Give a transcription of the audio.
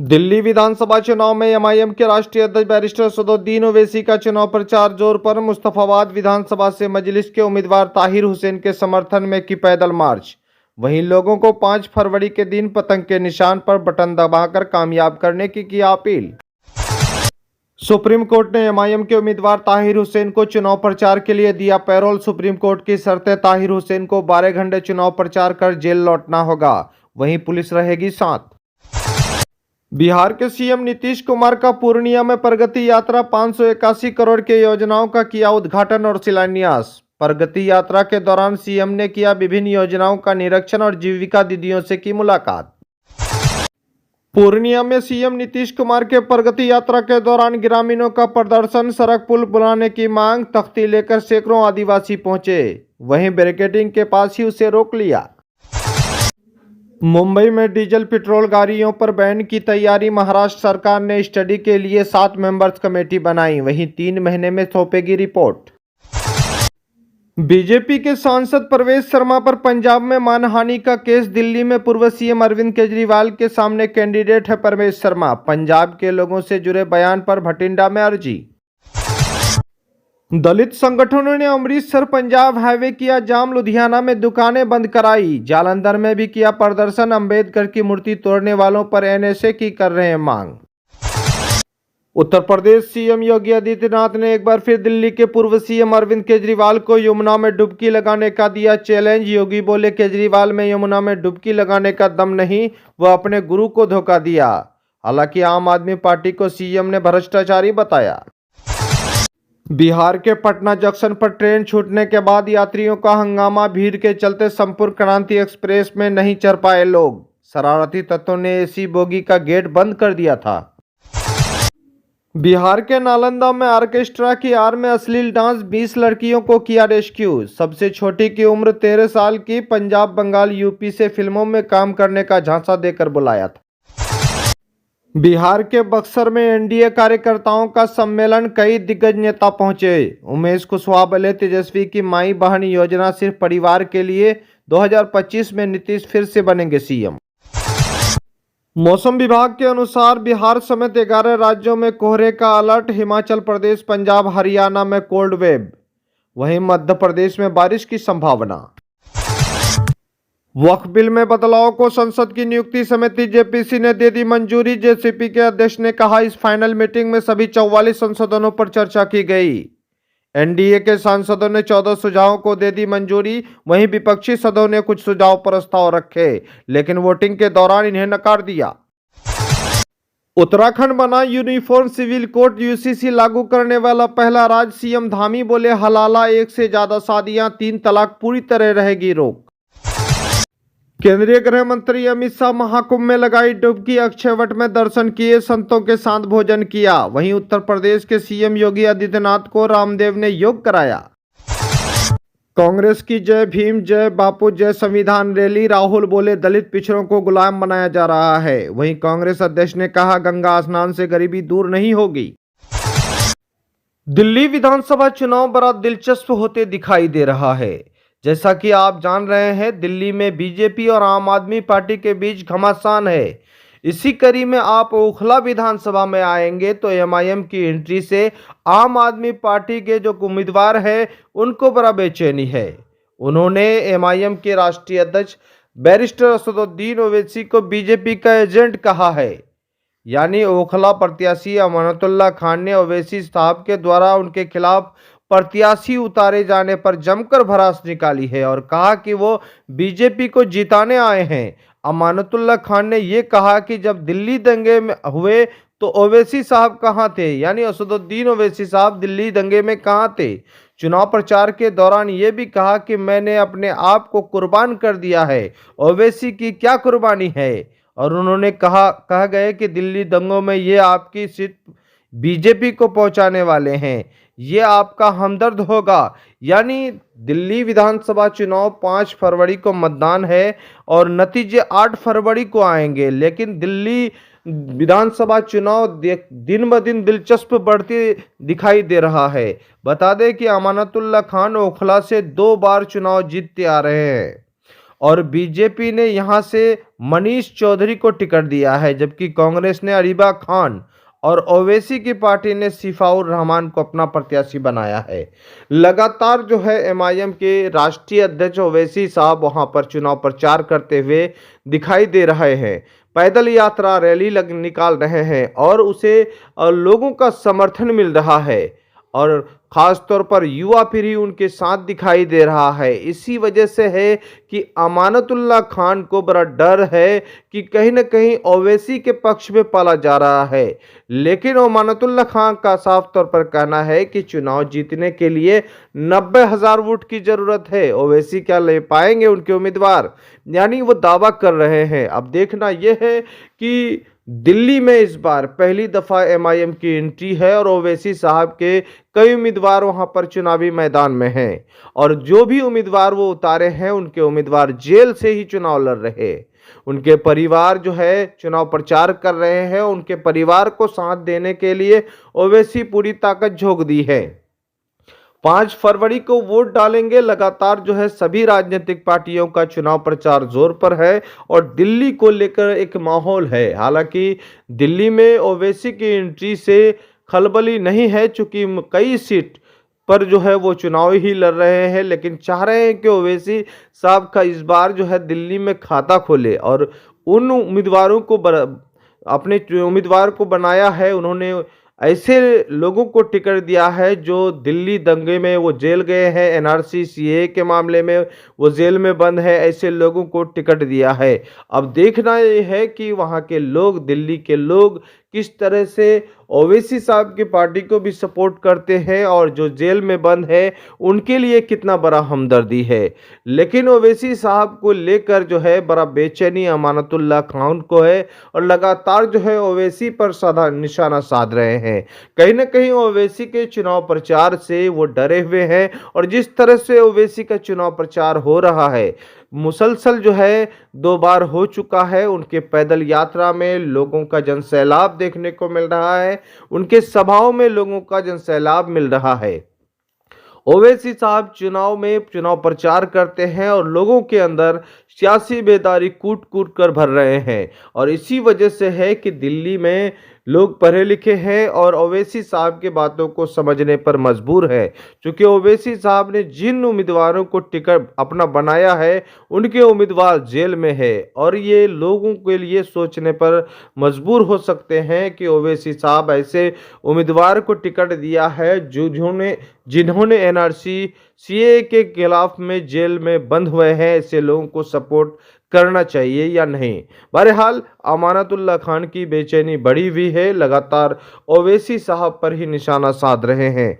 दिल्ली विधानसभा चुनाव में एमआईएम के राष्ट्रीय अध्यक्ष बैरिस्टर असदुद्दीन ओवैसी का चुनाव प्रचार जोर पर। मुस्तफाबाद विधानसभा से मजलिस के उम्मीदवार ताहिर हुसैन के समर्थन में की पैदल मार्च। वहीं लोगों को 5 फरवरी के दिन पतंग के निशान पर बटन दबाकर कामयाब करने की अपील। सुप्रीम कोर्ट ने एमआईएम के उम्मीदवार ताहिर हुसैन को चुनाव प्रचार के लिए दिया पैरोल। सुप्रीम कोर्ट की शर्तें, ताहिर हुसैन को 12 घंटे चुनाव प्रचार कर जेल लौटना होगा, वहीं पुलिस रहेगी साथ। बिहार के सीएम नीतीश कुमार का पूर्णिया में प्रगति यात्रा 581 करोड़ के योजनाओं का किया उद्घाटन और शिलान्यास। प्रगति यात्रा के दौरान सीएम ने किया विभिन्न योजनाओं का निरीक्षण और जीविका दीदियों से की मुलाकात। पूर्णिया में सीएम नीतीश कुमार के प्रगति यात्रा के दौरान ग्रामीणों का प्रदर्शन, सड़क पुल बनाने की मांग, तख्ती लेकर सैकड़ों आदिवासी पहुंचे, वहीं बैरिकेडिंग के पास ही उसे रोक लिया। मुंबई में डीजल पेट्रोल गाड़ियों पर बैन की तैयारी। महाराष्ट्र सरकार ने स्टडी के लिए 7 मेंबर्स कमेटी बनाई, वहीं 3 महीने में सौंपेगी रिपोर्ट। बीजेपी के सांसद प्रवेश शर्मा पर पंजाब में मानहानि का केस। दिल्ली में पूर्व सीएम अरविंद केजरीवाल के सामने कैंडिडेट है प्रवेश शर्मा। पंजाब के लोगों से जुड़े बयान पर भटिंडा में अर्जी। दलित संगठनों ने अमृतसर पंजाब हाईवे किया जाम। लुधियाना में दुकानें बंद कराई। जालंधर में भी किया प्रदर्शन। अंबेडकर की मूर्ति तोड़ने वालों पर एनएसए की कर रहे हैं मांग। उत्तर प्रदेश सीएम योगी आदित्यनाथ ने एक बार फिर दिल्ली के पूर्व सीएम अरविंद केजरीवाल को यमुना में डुबकी लगाने का दिया चैलेंज। योगी बोले, केजरीवाल में यमुना में डुबकी लगाने का दम नहीं, वह अपने गुरु को धोखा दिया। हालांकि आम आदमी पार्टी को सीएम ने भ्रष्टाचारी बताया। बिहार के पटना जंक्शन पर ट्रेन छूटने के बाद यात्रियों का हंगामा। भीड़ के चलते संपूर्ण क्रांति एक्सप्रेस में नहीं चढ़ पाए लोग। शरारती तत्वों ने एसी बोगी का गेट बंद कर दिया था। बिहार के नालंदा में ऑर्केस्ट्रा की आड़ में अश्लील डांस, 20 लड़कियों को किया रेस्क्यू। सबसे छोटी की उम्र 13 साल की। पंजाब, बंगाल, यूपी से फिल्मों में काम करने का झांसा देकर बुलाया था। बिहार के बक्सर में एनडीए कार्यकर्ताओं का सम्मेलन, कई दिग्गज नेता पहुंचे। उमेश कुशवाहा बोले, तेजस्वी की माई बहन योजना सिर्फ परिवार के लिए। 2025 में नीतीश फिर से बनेंगे सीएम। मौसम विभाग के अनुसार बिहार समेत 11 राज्यों में कोहरे का अलर्ट। हिमाचल प्रदेश, पंजाब, हरियाणा में कोल्ड वेव, वहीं मध्य प्रदेश में बारिश की संभावना। वक्फ बिल में बदलाव को संसद की नियुक्ति समिति जेपीसी ने दे दी मंजूरी। जेसीपी के अध्यक्ष ने कहा, इस फाइनल मीटिंग में सभी 44 संशोधनों पर चर्चा की गई। एनडीए के सांसदों ने 14 सुझावों को दे दी मंजूरी। वहीं विपक्षी सदस्यों ने कुछ सुझाव प्रस्ताव रखे, लेकिन वोटिंग के दौरान इन्हें नकार दिया। उत्तराखंड बना यूनिफॉर्म सिविल कोड, यूसीसी लागू करने वाला पहला राज्य। सीएम धामी बोले, हलाला, 1 से ज्यादा शादियां, 3 तलाक पूरी तरह रहेगी रोक। केंद्रीय गृह मंत्री अमित शाह महाकुंभ में लगाई डुबकी। अक्षय वट में दर्शन किए, संतों के साथ भोजन किया। वहीं उत्तर प्रदेश के सीएम योगी आदित्यनाथ को रामदेव ने योग कराया। कांग्रेस की जय भीम, जय बापू, जय संविधान रैली। राहुल बोले, दलित पिछड़ों को गुलाम बनाया जा रहा है। वहीं कांग्रेस अध्यक्ष ने कहा, गंगा स्नान से गरीबी दूर नहीं होगी। दिल्ली विधानसभा चुनाव बड़ा दिलचस्प होते दिखाई दे रहा है। जैसा कि आप जान रहे हैं, दिल्ली में बीजेपी और आम आदमी पार्टी के बीच घमासान है। इसी कड़ी में आप ओखला विधानसभा में आएंगे तो एमआईएम की एंट्री से आम आदमी पार्टी के जो उम्मीदवार हैं उनको बड़ा बेचैनी है। उन्होंने एमआईएम के राष्ट्रीय अध्यक्ष बैरिस्टर असदुद्दीन ओवैसी को बीजेपी का एजेंट कहा है। यानी ओखला प्रत्याशी अमानतुल्लाह खान ने ओवैसी साहब के द्वारा उनके खिलाफ प्रत्याशी उतारे जाने पर जमकर भड़ास निकाली है और कहा कि वो बीजेपी को जिताने आए हैं। अमानतुल्लाह खान ने ये कहा कि जब दिल्ली दंगे में हुए तो ओवैसी साहब कहां थे, यानी असदुद्दीन ओवैसी साहब दिल्ली दंगे में कहां थे। चुनाव प्रचार के दौरान ये भी कहा कि मैंने अपने आप को कुर्बान कर दिया है, ओवैसी की क्या कुर्बानी है। और उन्होंने कहा गया कि दिल्ली दंगों में ये आपकी सीट बीजेपी को पहुंचाने वाले हैं, ये आपका हमदर्द होगा। यानी दिल्ली विधानसभा चुनाव 5 फरवरी को मतदान है और नतीजे 8 फरवरी को आएंगे। लेकिन दिल्ली विधानसभा चुनाव दिन ब दिन दिलचस्प बढ़ती दिखाई दे रहा है। बता दें कि अमानतुल्लाह खान ओखला से 2 बार चुनाव जीतते आ रहे हैं और बीजेपी ने यहां से मनीष चौधरी को टिकट दिया है, जबकि कांग्रेस ने अरीबा खान और ओवैसी की पार्टी ने सिफाउर रहमान को अपना प्रत्याशी बनाया है। लगातार जो है एमआईएम के राष्ट्रीय अध्यक्ष ओवैसी साहब वहां पर चुनाव प्रचार करते हुए दिखाई दे रहे हैं। पैदल यात्रा रैली निकाल रहे हैं और उसे लोगों का समर्थन मिल रहा है और खास तौर पर युवा पीढ़ी उनके साथ दिखाई दे रहा है। इसी वजह से है कि अमानतुल्लाह खान को बड़ा डर है कि कहीं न कहीं ओवैसी के पक्ष में पाला जा रहा है। लेकिन अमानतुल्लाह खान का साफ तौर पर कहना है कि चुनाव जीतने के लिए 90,000 वोट की जरूरत है। ओवैसी क्या ले पाएंगे उनके उम्मीदवार, यानी वो दावा कर रहे हैं। अब देखना यह है कि दिल्ली में इस बार पहली दफा एमआईएम की एंट्री है और ओवैसी साहब के कई उम्मीदवार वहां पर चुनावी मैदान में हैं और जो भी उम्मीदवार वो उतारे हैं उनके उम्मीदवार जेल से ही चुनाव लड़ रहे। उनके परिवार जो है चुनाव प्रचार कर रहे हैं, उनके परिवार को साथ देने के लिए ओवैसी पूरी ताकत झोंक दी है। 5 फरवरी को वोट डालेंगे। लगातार जो है सभी राजनीतिक पार्टियों का चुनाव प्रचार जोर पर है और दिल्ली को लेकर एक माहौल है। हालांकि दिल्ली में ओवैसी की एंट्री से खलबली नहीं है, चूंकि कई सीट पर जो है वो चुनाव ही लड़ रहे हैं, लेकिन चाह रहे हैं कि ओवैसी साहब का इस बार जो है दिल्ली में खाता खोले और उन उम्मीदवारों को अपने उम्मीदवार को बनाया है। उन्होंने ऐसे लोगों को टिकट दिया है जो दिल्ली दंगे में वो जेल गए हैं, एनआरसी सीए के मामले में वो जेल में बंद है, ऐसे लोगों को टिकट दिया है। अब देखना ये है कि वहाँ के लोग, दिल्ली के लोग किस तरह से ओवैसी साहब की पार्टी को भी सपोर्ट करते हैं और जो जेल में बंद है उनके लिए कितना बड़ा हमदर्दी है। लेकिन ओवैसी साहब को लेकर जो है बड़ा बेचैनी अमानतुल्लाह खान को है और लगातार जो है ओवैसी पर निशाना साध रहे हैं। कहीं ना कहीं ओवैसी के चुनाव प्रचार से वो डरे हुए हैं और जिस तरह से ओवैसी का चुनाव प्रचार हो रहा है, मुसलसल जो है 2 बार हो चुका है, उनके पैदल यात्रा में लोगों का जनसैलाब देखने को मिल रहा है, उनके सभाओं में लोगों का जनसैलाब मिल रहा है। ओवैसी साहब चुनाव में चुनाव प्रचार करते हैं और लोगों के अंदर सियासी बेदारी कूट कूट कर भर रहे हैं और इसी वजह से है कि दिल्ली में लोग पढ़े लिखे हैं और ओवैसी साहब की बातों को समझने पर मजबूर है, क्योंकि ओवैसी साहब ने जिन उम्मीदवारों को टिकट अपना बनाया है उनके उम्मीदवार जेल में है और ये लोगों के लिए सोचने पर मजबूर हो सकते हैं कि ओवैसी साहब ऐसे उम्मीदवार को टिकट दिया है जिन्होंने एनआरसी सीए के खिलाफ में जेल में बंद हुए हैं। ऐसे लोगों को सपोर्ट करना चाहिए या नहीं। बहरहाल अमानतुल्लाह खान की बेचैनी बढ़ी हुई है, लगातार ओवैसी साहब पर ही निशाना साध रहे हैं।